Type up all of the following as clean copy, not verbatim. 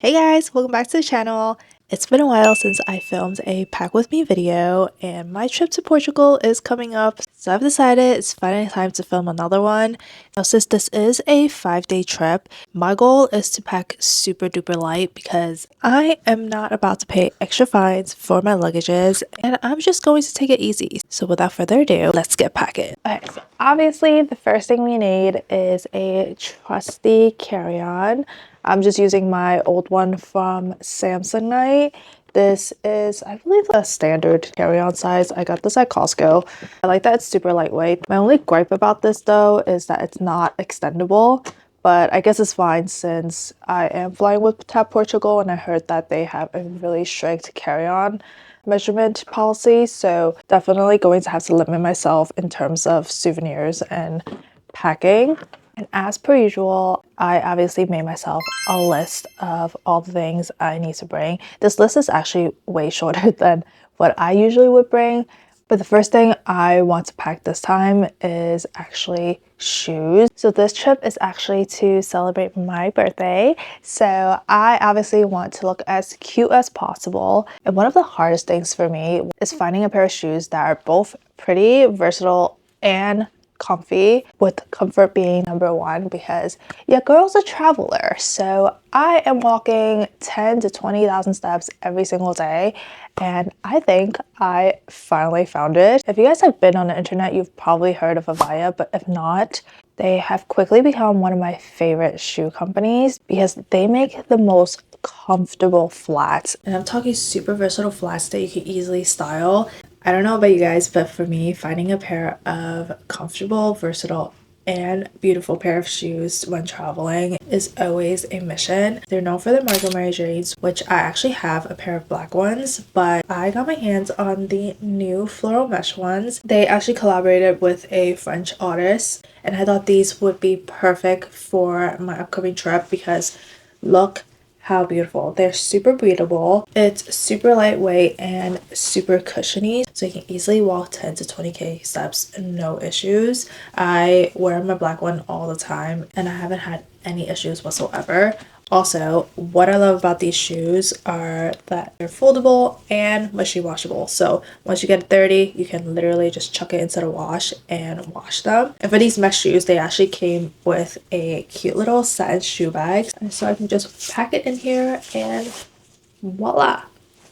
Hey guys, welcome back to the channel. It's been a while since I filmed a pack with me video and my trip to Portugal is coming up, so I've decided it's finally time to film another one. Now since this is a 5-day trip, my goal is to pack super duper light because I am not about to pay extra fines for my luggages and I'm just going to take it easy. So without further ado, let's get packing. Okay, so obviously the first thing we need is a trusty carry-on. I'm just using my old one from Samsonite. This is, I believe, a standard carry-on size. I got this at Costco. I like that it's super lightweight. My only gripe about this though is that it's not extendable, but I guess it's fine since I am flying with Tap Portugal and I heard that they have a really strict carry-on measurement policy, so definitely going to have to limit myself in terms of souvenirs and packing. And as per usual, I obviously made myself a list of all the things I need to bring. This list is actually way shorter than what I usually would bring, but the first thing I want to pack this time is actually shoes. So this trip is actually to celebrate my birthday, so I obviously want to look as cute as possible. And one of the hardest things for me is finding a pair of shoes that are both pretty versatile and comfy, with comfort being number one, because your girl's a traveler, so I am walking 10 to 20,000 steps every single day, and I think I finally found it. If you guys have been on the internet, you've probably heard of VIVAIA, but if not, they have quickly become one of my favorite shoe companies because they make the most comfortable flats, and I'm talking super versatile flats that you can easily style. I don't know about you guys, but for me, finding a pair of comfortable, versatile, and beautiful pair of shoes when traveling is always a mission. They're known for their Montgomery jeans, which I actually have a pair of black ones, but I got my hands on the new floral mesh ones. They actually collaborated with a French artist, and I thought these would be perfect for my upcoming trip because look how beautiful. They're super breathable. It's super lightweight and super cushiony, so you can easily walk 10 to 20k steps no issues. I wear my black one all the time and I haven't had any issues whatsoever. Also, what I love about these shoes are that they're foldable and machine washable. So once you get dirty, you can literally just chuck it into the wash and wash them. And for these mesh shoes, they actually came with a cute little satin shoe bag. And so I can just pack it in here and voila!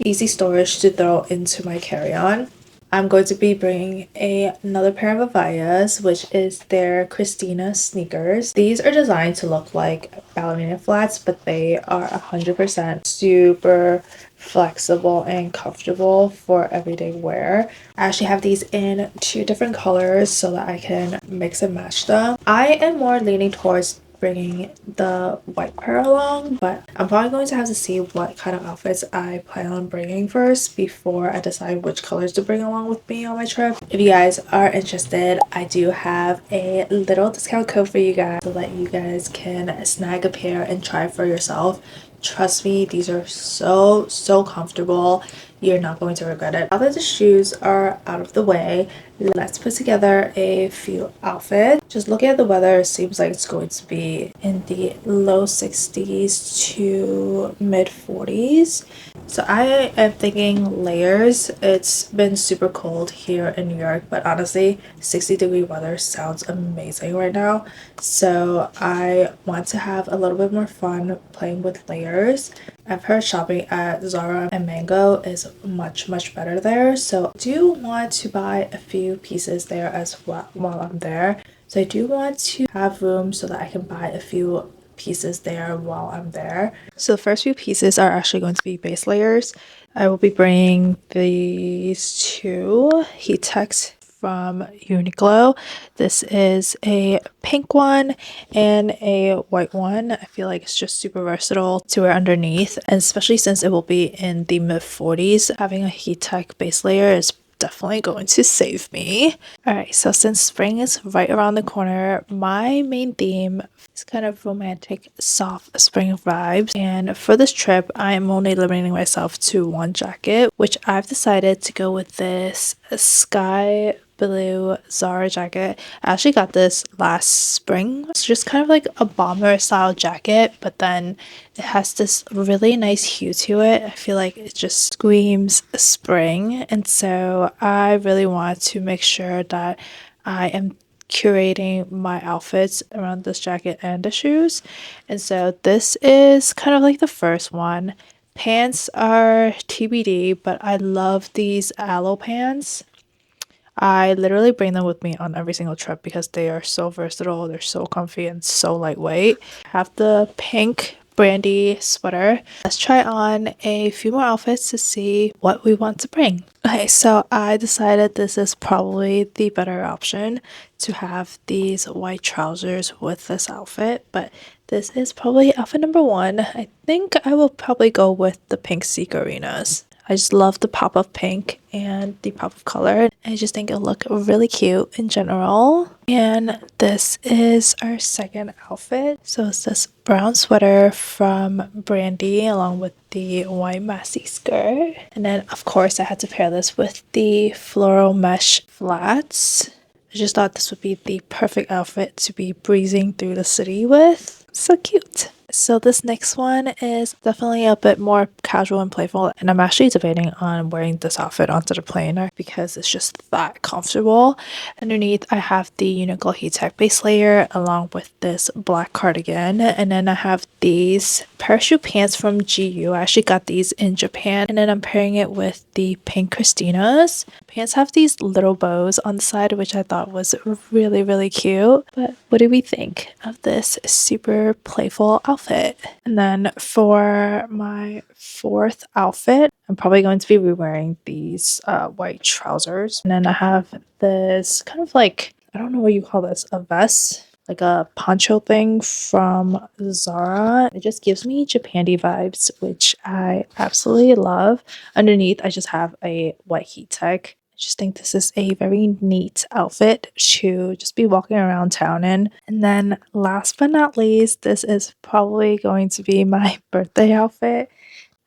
Easy storage to throw into my carry-on. I'm going to be bringing another pair of VIVAIAs, which is their Christina sneakers. These are designed to look like ballerina flats, but they are 100% super flexible and comfortable for everyday wear. I actually have these in 2 different colors so that I can mix and match them. I am more leaning towards bringing the white pair along, but I'm probably going to have to see what kind of outfits I plan on bringing first before I decide which colors to bring along with me on my trip. If you guys are interested, I do have a little discount code for you guys so that you guys can snag a pair and try for yourself. Trust me, these are so comfortable. You're not going to regret it. Now that the shoes are out of the way, let's put together a few outfits. Just looking at the weather, it seems like it's going to be in the low 60s to mid 40s. So I am thinking layers. It's been super cold here in New York, but honestly, 60-degree weather sounds amazing right now. So I want to have a little bit more fun playing with layers. I've heard shopping at Zara and Mango is much better there, so I do want to buy a few pieces there as well while I'm there. So I do want to have room so that I can buy a few pieces there while I'm there. So the first few pieces are actually going to be base layers. I will be bringing these 2 heat techs from Uniqlo. This is a pink one and a white one. I feel like it's just super versatile to wear underneath, and especially since it will be in the mid 40s, having a heat tech base layer is definitely going to save me. Alright, so since spring is right around the corner, my main theme is kind of romantic, soft spring vibes. And for this trip, I am only limiting myself to 1 jacket, which I've decided to go with this sky blue Zara jacket. I actually got this last spring. It's just kind of like a bomber style jacket, but then it has this really nice hue to it. I feel like it just screams spring, and so I really want to make sure that I am curating my outfits around this jacket and the shoes. And so this is kind of like the first one. Pants are TBD, but I love these aloe pants. I literally bring them with me on every single trip because they are so versatile, they're so comfy and so lightweight. I have the pink brandy sweater. Let's try on a few more outfits to see what we want to bring. Okay, so I decided this is probably the better option to have these white trousers with this outfit, but this is probably outfit number one. I think I will probably go with the pink Secarinas. I just love the pop of pink and the pop of color. I just think it'll look really cute in general. And this is our second outfit. So it's this brown sweater from Brandy along with the white maxi skirt. And then of course I had to pair this with the floral mesh flats. I just thought this would be the perfect outfit to be breezing through the city with. So cute. So this next one is definitely a bit more casual and playful, and I'm actually debating on wearing this outfit onto the plane because it's just that comfortable. Underneath I have the Uniqlo heat tech base layer along with this black cardigan, and then I have these parachute pants from GU. I actually got these in Japan, and then I'm pairing it with the pink Christinas. Pants have these little bows on the side, which I thought was really cute. But what do we think of this super playful outfit? And then for my fourth outfit, I'm probably going to be re-wearing these white trousers. And then I have this kind of like, I don't know what you call this, a vest, like a poncho thing from Zara. It just gives me Japandi vibes, which I absolutely love. Underneath, I just have a white heat tech. I just think this is a very neat outfit to just be walking around town in. And then last but not least, this is probably going to be my birthday outfit.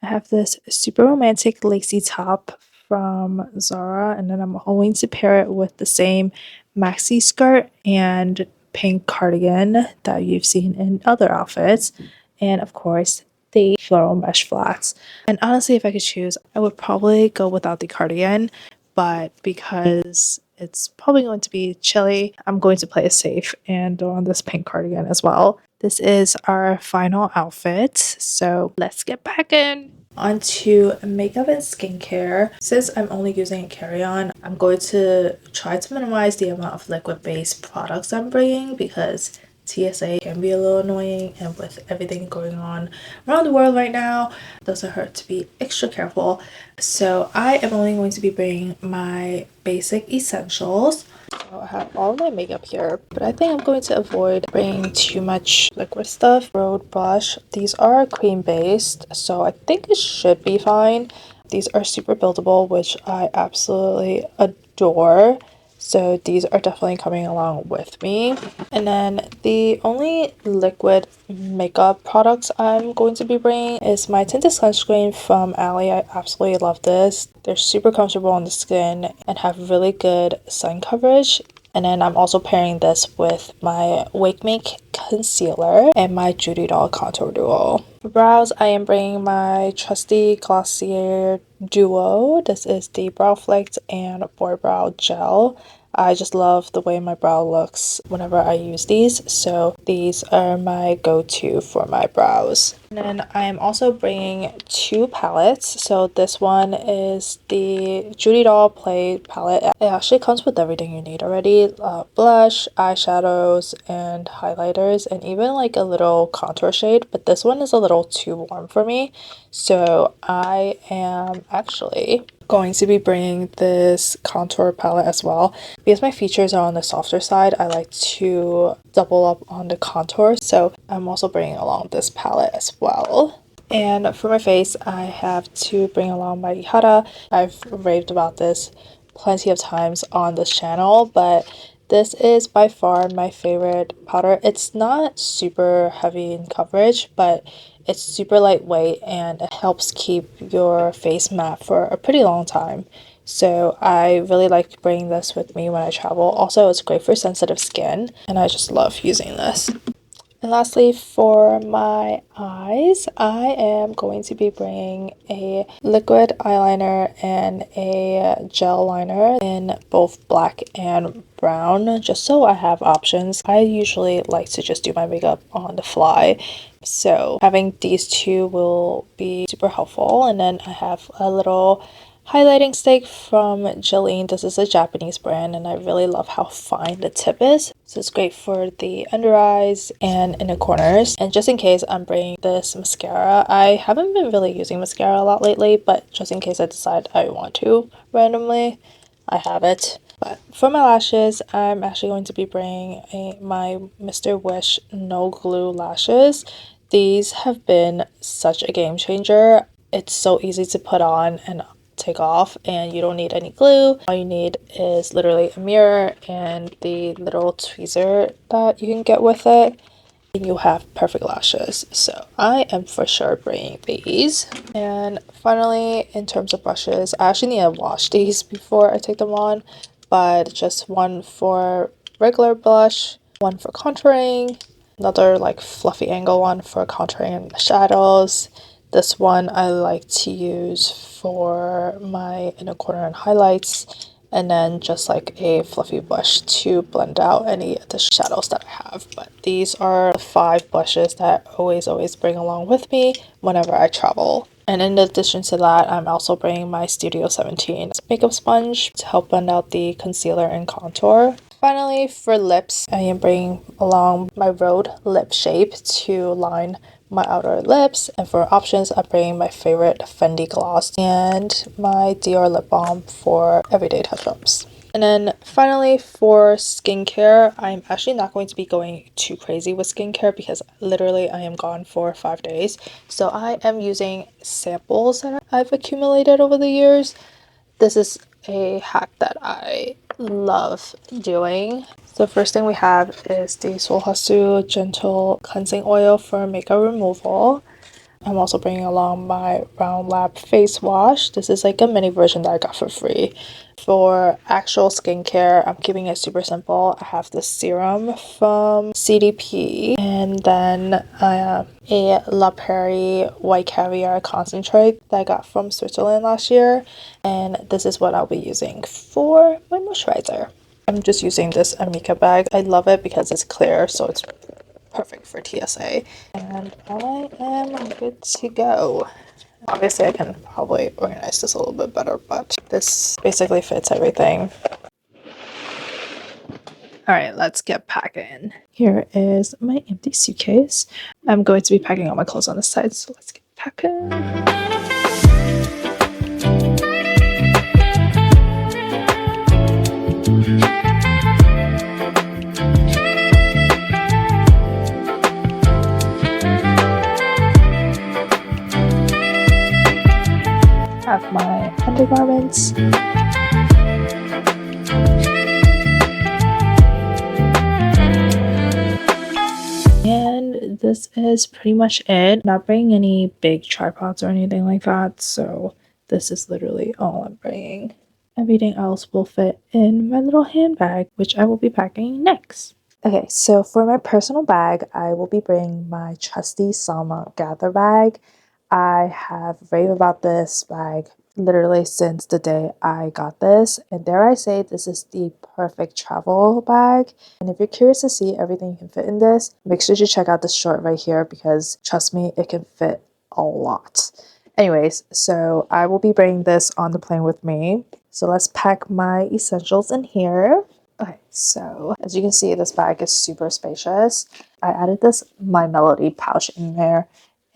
I have this super romantic lacy top from Zara, and then I'm going to pair it with the same maxi skirt and pink cardigan that you've seen in other outfits, and of course the floral mesh flats. And honestly, if I could choose, I would probably go without the cardigan, but because it's probably going to be chilly, I'm going to play it safe and throw on this pink cardigan as well. This is our final outfit, so let's get back in. Onto makeup and skincare. Since I'm only using a carry-on, I'm going to try to minimize the amount of liquid-based products I'm bringing because TSA can be a little annoying, and with everything going on around the world right now, it doesn't hurt to be extra careful. So I am only going to be bringing my basic essentials. So I have all my makeup here, but I think I'm going to avoid bringing too much liquid stuff. Road blush. These are cream based, so I think it should be fine. These are super buildable, which I absolutely adore. So these are definitely coming along with me. And then the only liquid makeup products I'm going to be bringing is my tinted sunscreen from Ally. I absolutely love this. They're super comfortable on the skin and have really good sun coverage. And then I'm also pairing this with my Wake Make concealer and my Judy Doll contour duo. For brows, I am bringing my trusty Glossier duo. This is the Brow Flicked and Boy Brow Gel. I just love the way my brow looks whenever I use these, so these are my go-to for my brows. And then I am also bringing two palettes. So this one is the Judy Doll Play palette. It actually comes with everything you need already. Blush, eyeshadows, and highlighters, and even like a little contour shade, but this one is a little too warm for me. So I am actually going to be bringing this contour palette as well. Because my features are on the softer side, I like to double up on the contour, so I'm also bringing along this palette as well. And for my face, I have to bring along my Ihara. I've raved about this plenty of times on this channel, but this is by far my favorite powder. It's not super heavy in coverage, but it's super lightweight and it helps keep your face matte for a pretty long time. So I really like bringing this with me when I travel. Also, it's great for sensitive skin, and I just love using this. And lastly, for my eyes, I am going to be bringing a liquid eyeliner and a gel liner in both black and brown, just so I have options. I usually like to just do my makeup on the fly, so having these two will be super helpful. And then I have a little highlighting stick from Jillian. This is a Japanese brand, and I really love how fine the tip is. So it's great for the under eyes and inner corners. And just in case, I'm bringing this mascara. I haven't been really using mascara a lot lately, but just in case I decide I want to randomly, I have it. But for my lashes, I'm actually going to be bringing my Mr. Wish No Glue lashes. These have been such a game changer. It's so easy to put on and take off, and you don't need any glue. All you need is literally a mirror and the little tweezer that you can get with it, and you have perfect lashes. So I am for sure bringing these. And finally, in terms of brushes, I actually need to wash these before I take them on, but just one for regular blush, one for contouring, another like fluffy angle one for contouring and shadows. This one I like to use for my inner corner and highlights, and then just like a fluffy blush to blend out any of the shadows that I have. But these are the 5 blushes that I always bring along with me whenever I travel. And in addition to that, I'm also bringing my Studio 17 makeup sponge to help blend out the concealer and contour. Finally, for lips, I am bringing along my Rode lip shape to line my outer lips, and for options, I'm bringing my favorite Fendi gloss and my Dior lip balm for everyday touch-ups. And then finally, for skincare, I'm actually not going to be going too crazy with skincare because literally I am gone for 5 days. So I am using samples that I've accumulated over the years. This is a hack that I love doing. So first thing we have is the Solhasu Gentle Cleansing Oil for makeup removal. I'm also bringing along my Round Lab face wash. This is like a mini version that I got for free. For actual skincare, I'm keeping it super simple. I have the serum from CDP, and then a La Prairie White Caviar concentrate that I got from Switzerland last year. And this is what I'll be using for my moisturizer. I'm just using this Amika bag. I love it because it's clear, so it's perfect for TSA. And I am good to go. Obviously, I can probably organize this a little bit better, but this basically fits everything. All right, let's get packing. Here is my empty suitcase. I'm going to be packing all my clothes on the side, so let's get packing. Have my undergarments. And this is pretty much it. Not bringing any big tripods or anything like that, so this is literally all I'm bringing. Everything else will fit in my little handbag, which I will be packing next. Okay, so for my personal bag, I will be bringing my trusty Salma Gather bag. I have raved about this bag literally since the day I got this, and dare I say, this is the perfect travel bag. And if you're curious to see everything you can fit in this, make sure to check out this short right here because trust me, it can fit a lot. Anyways, so I will be bringing this on the plane with me. So let's pack my essentials in here. Okay, so as you can see, this bag is super spacious. I added this My Melody pouch in there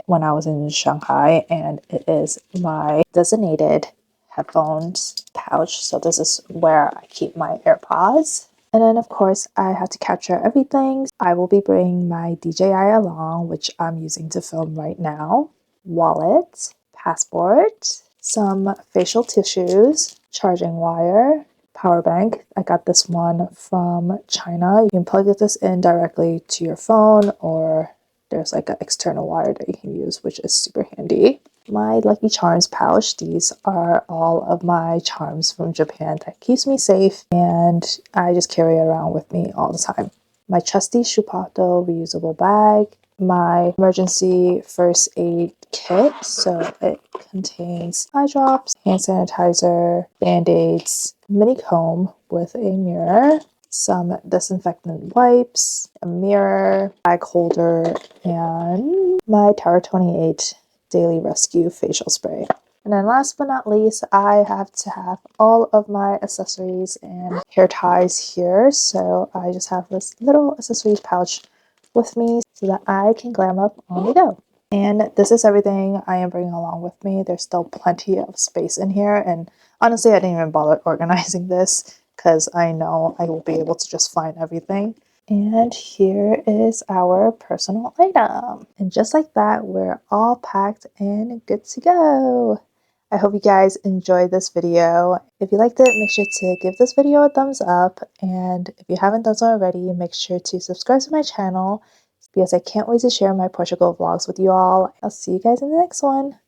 when I was in Shanghai, and it is my designated headphones pouch. So this is where I keep my AirPods. And then of course I have to capture everything. I will be bringing my DJI along, which I'm using to film right now. Wallet, passport, some facial tissues, charging wire, power bank. I got this one from China. You can plug this in directly to your phone, or there's like an external wire that you can use, which is super handy. my Lucky Charms pouch. These are all of my charms from Japan that keeps me safe and I just carry it around with me all the time. My trusty Shupato reusable bag, my emergency first aid kit, so it contains eye drops, hand sanitizer, band-aids, mini comb with a mirror, some disinfectant wipes, a mirror, bag holder, and my Tower 28 Daily Rescue facial spray. And then last but not least, I have to have all of my accessories and hair ties here. So I just have this little accessories pouch with me so that I can glam up on the go. And this is everything I am bringing along with me. There's still plenty of space in here. And honestly, I didn't even bother organizing this because I know I will be able to just find everything. And here is our personal item. And just like that, we're all packed and good to go. I hope you guys enjoyed this video. If you liked it, make sure to give this video a thumbs up. And if you haven't done so already, make sure to subscribe to my channel because I can't wait to share my Portugal vlogs with you all. I'll see you guys in the next one.